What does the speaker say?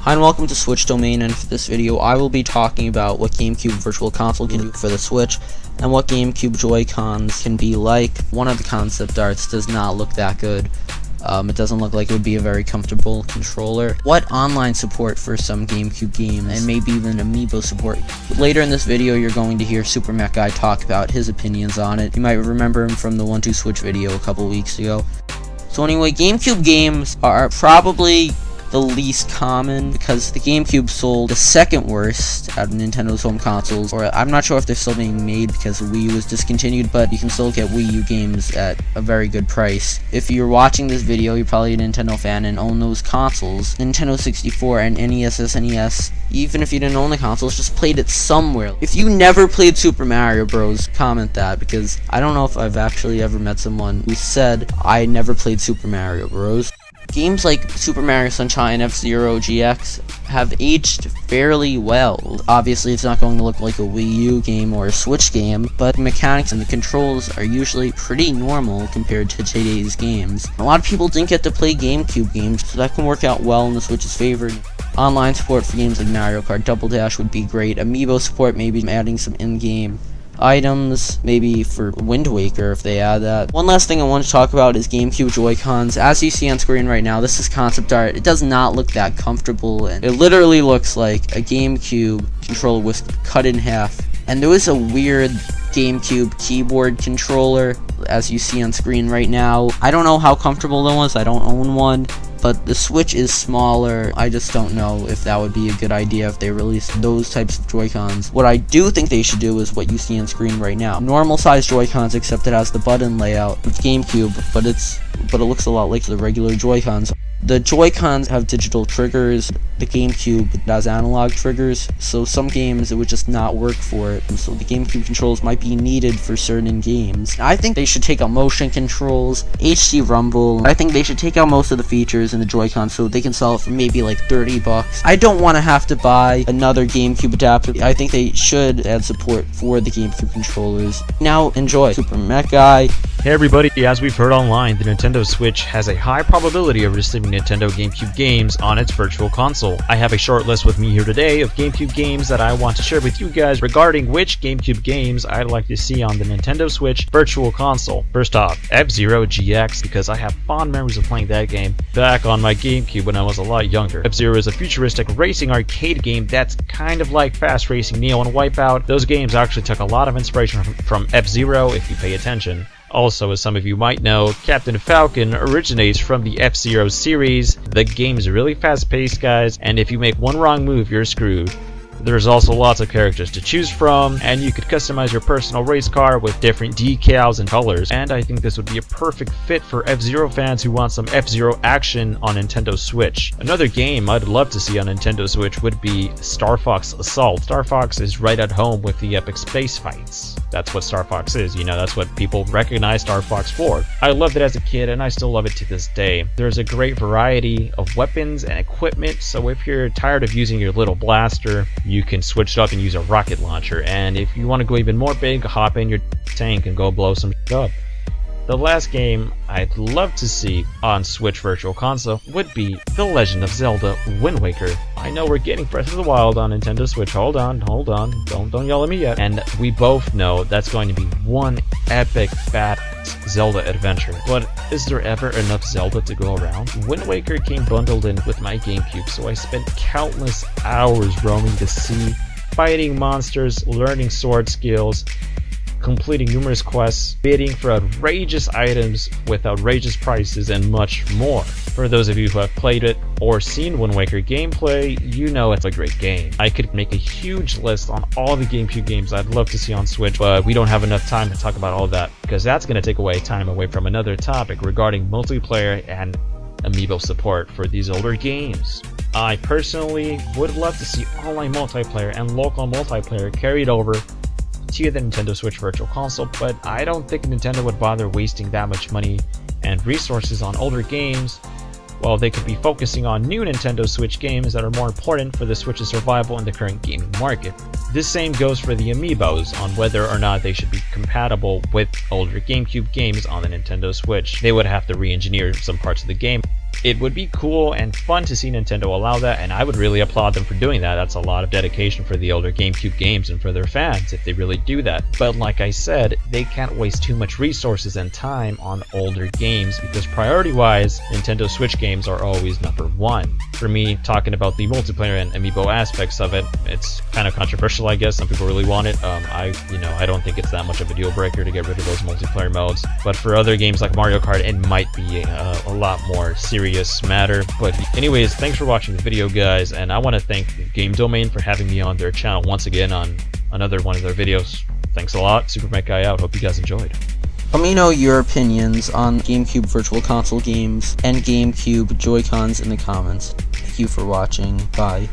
Hi and welcome to Switch Domain, and for this video I will be talking about what GameCube Virtual Console can do for the Switch and what GameCube Joy Cons can be like. One of the concept arts does not look that good. It doesn't look like it would be a very comfortable controller. What online support for some GameCube games, and maybe even amiibo support. Later in this video you're going to hear Super Mech Guy talk about his opinions on it. You might remember him from the 1-2 Switch video a couple weeks ago. So anyway, GameCube games are probably the least common because the GameCube sold the second worst out of Nintendo's home consoles, or I'm not sure if they're still being made because Wii was discontinued, but you can still get Wii U games at a very good price. If you're watching this video, you're probably a Nintendo fan and own those consoles. Nintendo 64 and NES, SNES, even if you didn't own the consoles, just played it somewhere. If you never played Super Mario Bros, comment that, because I don't know if I've actually ever met someone who said I never played Super Mario Bros. Games like Super Mario Sunshine, F-Zero, GX have aged fairly well. Obviously, it's not going to look like a Wii U game or a Switch game, but the mechanics and the controls are usually pretty normal compared to today's games. A lot of people didn't get to play GameCube games, so that can work out well in the Switch's favor. Online support for games like Mario Kart Double Dash would be great. Amiibo support, maybe adding some in-game items, maybe for Wind Waker if they add that. One last thing I want to talk about is GameCube Joy Cons. As you see on screen right now, this is concept art. It does not look that comfortable, and it literally looks like a GameCube controller was cut in half. And there was a weird GameCube keyboard controller, as you see on screen right now. I don't know how comfortable that was. I don't own one. But the Switch is smaller. I just don't know if that would be a good idea if they released those types of Joy-Cons. What I do think they should do is what you see on screen right now. Normal size Joy-Cons, except it has the button layout of GameCube, but it looks a lot like the regular Joy-Cons. The Joy-Cons have digital triggers. The GameCube has analog triggers, so some games it would just not work for it. So the GameCube controls might be needed for certain games. I think they should take out motion controls, HD rumble. I think they should take out most of the features in the Joy-Con so they can sell it for maybe like $30. I don't want to have to buy another GameCube adapter. I think they should add support for the GameCube controllers. Now enjoy. Super Mech Guy. Hey everybody, as we've heard online, the Nintendo Switch has a high probability of receiving Nintendo GameCube games on its Virtual Console. I have a short list with me here today of GameCube games that I want to share with you guys regarding which GameCube games I'd like to see on the Nintendo Switch Virtual Console. First off, F-Zero GX, because I have fond memories of playing that game back on my GameCube when I was a lot younger. F-Zero is a futuristic racing arcade game that's kind of like Fast Racing Neo and Wipeout. Those games actually took a lot of inspiration from F-Zero if you pay attention. Also, as some of you might know, Captain Falcon originates from the F-Zero series. The game is really fast-paced, guys, and if you make one wrong move, you're screwed. There's also lots of characters to choose from, and you could customize your personal race car with different decals and colors, and I think this would be a perfect fit for F-Zero fans who want some F-Zero action on Nintendo Switch. Another game I'd love to see on Nintendo Switch would be Star Fox Assault. Star Fox is right at home with the epic space fights. That's what Star Fox is, you know, that's what people recognize Star Fox for. I loved it as a kid, and I still love it to this day. There's a great variety of weapons and equipment, so if you're tired of using your little blaster, you can switch it up and use a rocket launcher, and if you want to go even more big, hop in your tank and go blow some shit up. The last game I'd love to see on Switch Virtual Console would be The Legend of Zelda Wind Waker. I know we're getting Breath of the Wild on Nintendo Switch. Hold on, don't yell at me yet. And we both know that's going to be one epic fat Zelda adventure. But is there ever enough Zelda to go around? Wind Waker came bundled in with my GameCube, so I spent countless hours roaming the sea, fighting monsters, learning sword skills, completing numerous quests, bidding for outrageous items with outrageous prices, and much more. For those of you who have played it or seen Wind Waker gameplay, you know it's a great game. I could make a huge list on all the GameCube games I'd love to see on Switch, but we don't have enough time to talk about all of that, because that's going to take time away from another topic regarding multiplayer and amiibo support for these older games. I personally would love to see online multiplayer and local multiplayer carried over to the Nintendo Switch Virtual Console, but I don't think Nintendo would bother wasting that much money and resources on older games while they could be focusing on new Nintendo Switch games that are more important for the Switch's survival in the current gaming market. This same goes for the amiibos on whether or not they should be compatible with older GameCube games on the Nintendo Switch. They would have to re-engineer some parts of the game it would be cool and fun to see Nintendo allow that, and I would really applaud them for doing that. That's a lot of dedication for the older GameCube games and for their fans if they really do that. But like I said, they can't waste too much resources and time on older games, because priority-wise, Nintendo Switch games are always number one. For me, talking about the multiplayer and amiibo aspects of it, it's kind of controversial, I guess. Some people really want it. I don't think it's that much of a deal breaker to get rid of those multiplayer modes. But for other games like Mario Kart, it might be a lot more serious matter. But anyways, thanks for watching the video, guys, and I want to thank Game Domain for having me on their channel once again on another one of their videos. Thanks a lot. Super Mech Guy out. Hope you guys enjoyed. Let me know your opinions on GameCube Virtual Console games and GameCube Joy Cons in the comments. Thank you for watching. Bye.